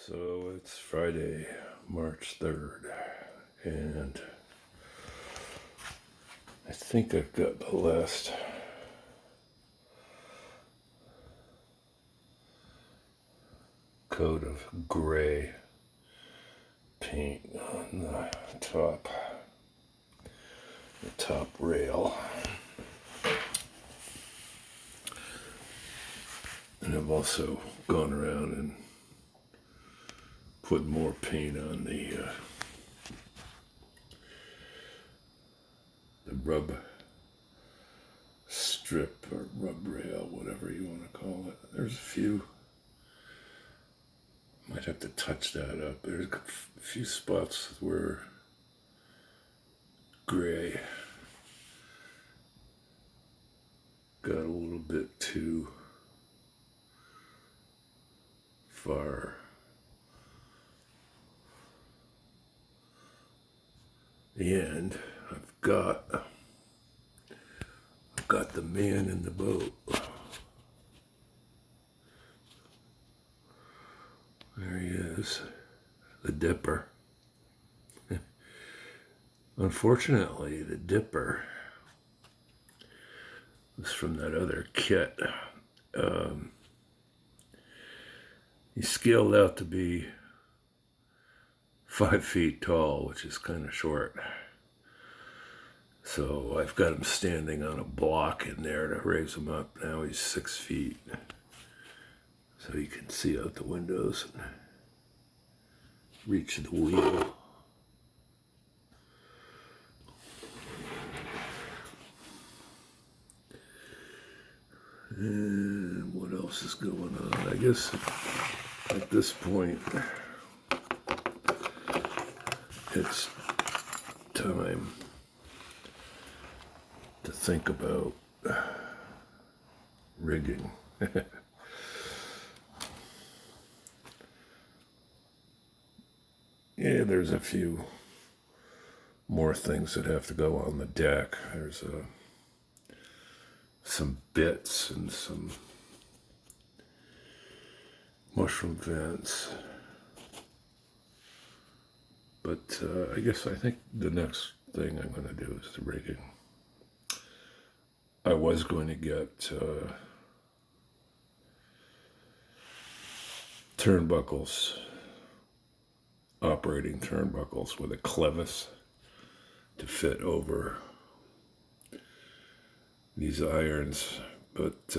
So it's Friday, March 3rd, and I think I've got the last coat of gray paint on the top rail. And I've also gone around and put more paint on the rub strip or rub rail, whatever you want to call it. There's a few. Might have to touch that up. There's a few spots where gray got a little bit too far. And I've got the man in the boat. There he is, the dipper. Unfortunately, the dipper was from that other kit. He scaled out to be 5 feet tall, which is kind of short. So I've got him standing on a block in there to raise him up. Now he's 6 feet. So you can see out the windows and reach the wheel. And what else is going on? I guess at this point, it's time to think about rigging. Yeah, there's a few more things that have to go on the deck. There's some bits and some mushroom vents. But I think the next thing I'm going to do is the rigging. I was going to get turnbuckles, operating turnbuckles with a clevis to fit over these irons, but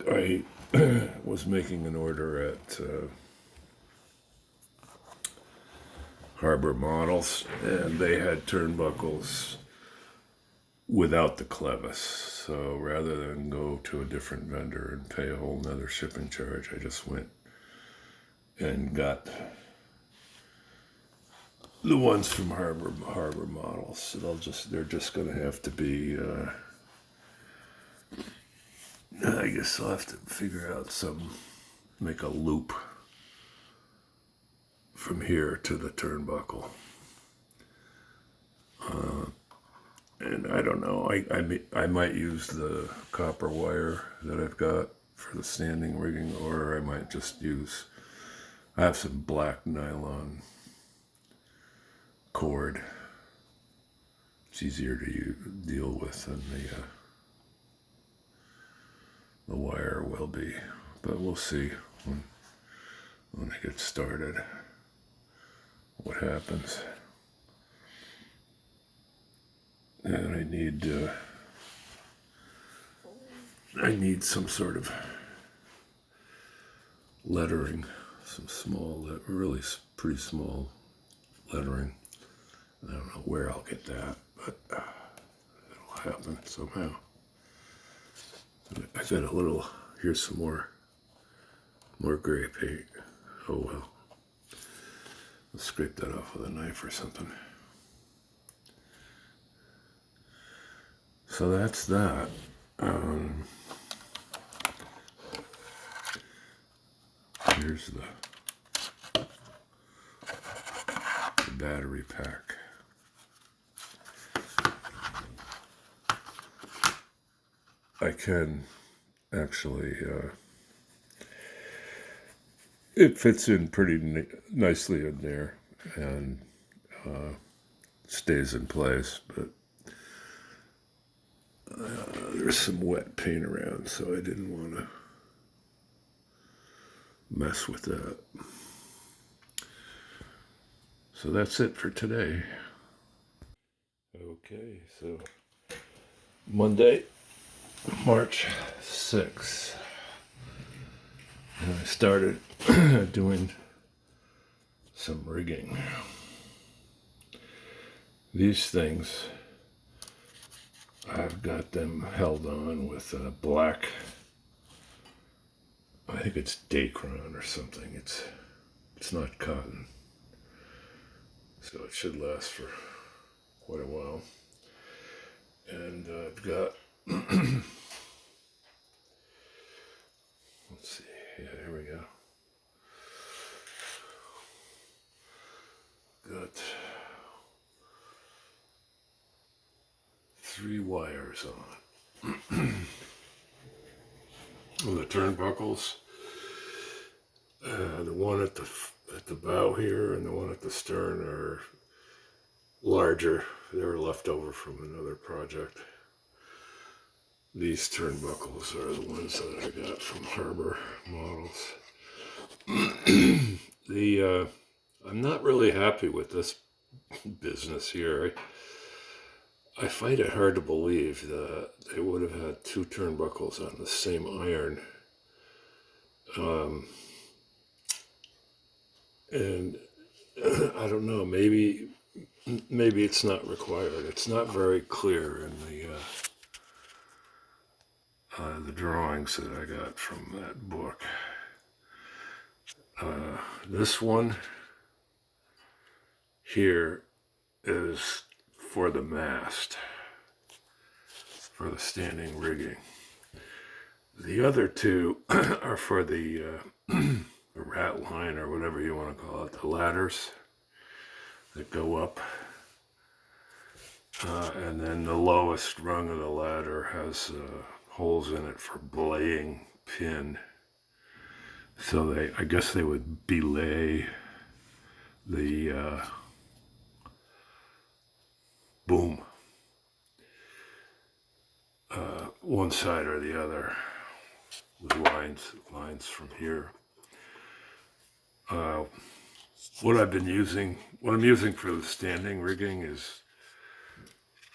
I was making an order at Harbor Models, and they had turnbuckles without the clevis. So rather than go to a different vendor and pay a whole nother shipping charge, I just went and got the ones from Harbor Models. So they're just going to have to be. I guess I'll have to figure out make a loop from here to the turnbuckle. And I don't know, I might use the copper wire that I've got for the standing rigging, or I might just I have some black nylon cord. It's easier to deal with than the wire will be, but we'll see when I get started what happens. And I need some sort of lettering, some small, really pretty small lettering. I don't know where I'll get that, but it'll happen somehow. I got here's some more gray paint. Oh well. I'll scrape that off with a knife or something. So that's that. Here's the battery pack. I can actually it fits in pretty nicely in there and stays in place. But there's some wet paint around, so I didn't want to mess with that. So that's it for today. Okay, so Monday, March 6th. And I started doing some rigging. These things, I've got them held on with a black, I think it's Dacron or something. It's not cotton. So it should last for quite a while. And I've got, let's see, yeah, here we go. Got 3 wires on. The turnbuckles, the one at the bow here and the one at the stern are larger. They were left over from another project. These turnbuckles are the ones that I got from Harbor Models. I'm not really happy with this business here. I find it hard to believe that they would have had 2 turnbuckles on the same iron. And I don't know, maybe it's not required. It's not very clear in the drawings that I got from that book. This one here is for the mast, for the standing rigging. The other 2 are for the rat line or whatever you want to call it, the ladders that go up. And then the lowest rung of the ladder has holes in it for belaying pin. So I guess they would belay the boom, one side or the other, with lines from here. What I'm using for the standing rigging is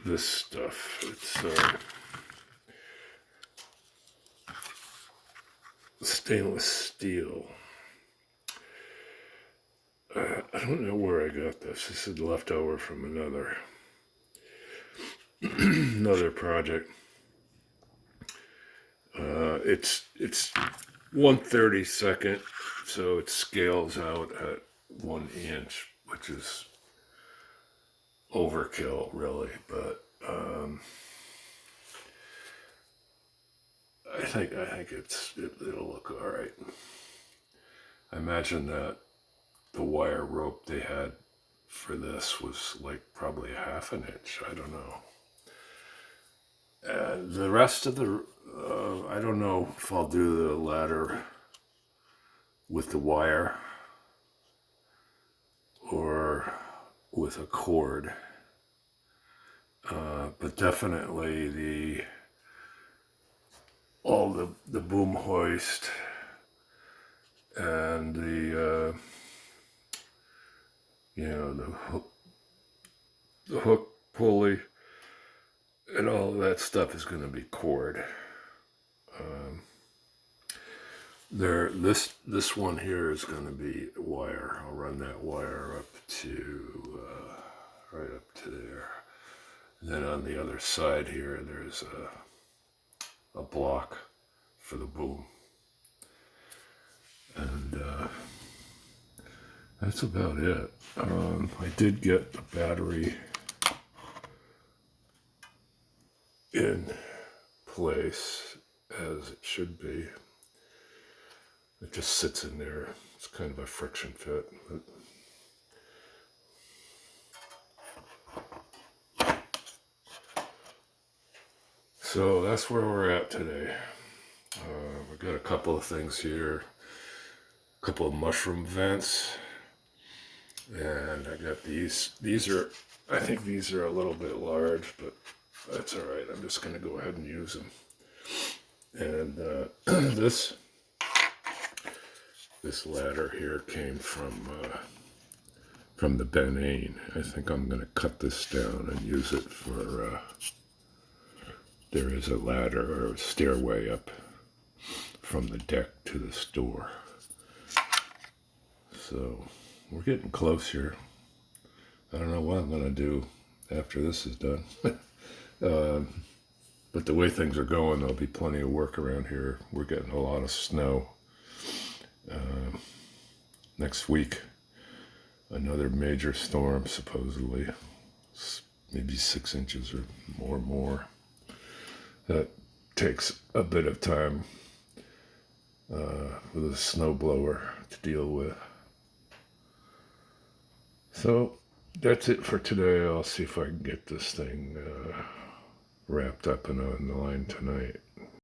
this stuff. It's stainless steel. I don't know where I got this. This is left over from another project. It's 1/32, so it scales out at 1 inch, which is overkill, really. But I think it'll look all right. I imagine that the wire rope they had for this was like probably 1/2 inch. I don't know. And the rest of the, I don't know if I'll do the ladder with the wire or with a cord. But definitely all the boom hoist and the hook pulley and all of that stuff is going to be cord. This one here is going to be wire. I'll run that wire up to right up to there. And then on the other side here, there's a block for the boom. And that's about it. I did get the battery in place as it should be. It just sits in there. It's kind of a friction fit. So that's where we're at today. We've got a couple of things here. couple of mushroom vents, and I got these. These are, I think these are a little bit large, but that's all right. I'm just going to go ahead and use them. And this ladder here came from the Benin. I think I'm going to cut this down and use it for. There is a ladder or a stairway up from the deck to the store. So we're getting close here. I don't know what I'm going to do after this is done. But the way things are going, there'll be plenty of work around here. We're getting a lot of snow. Next week, another major storm, supposedly. Maybe 6 inches or more. That takes a bit of time with a snowblower to deal with. So that's it for today. I'll see if I can get this thing wrapped up and online tonight.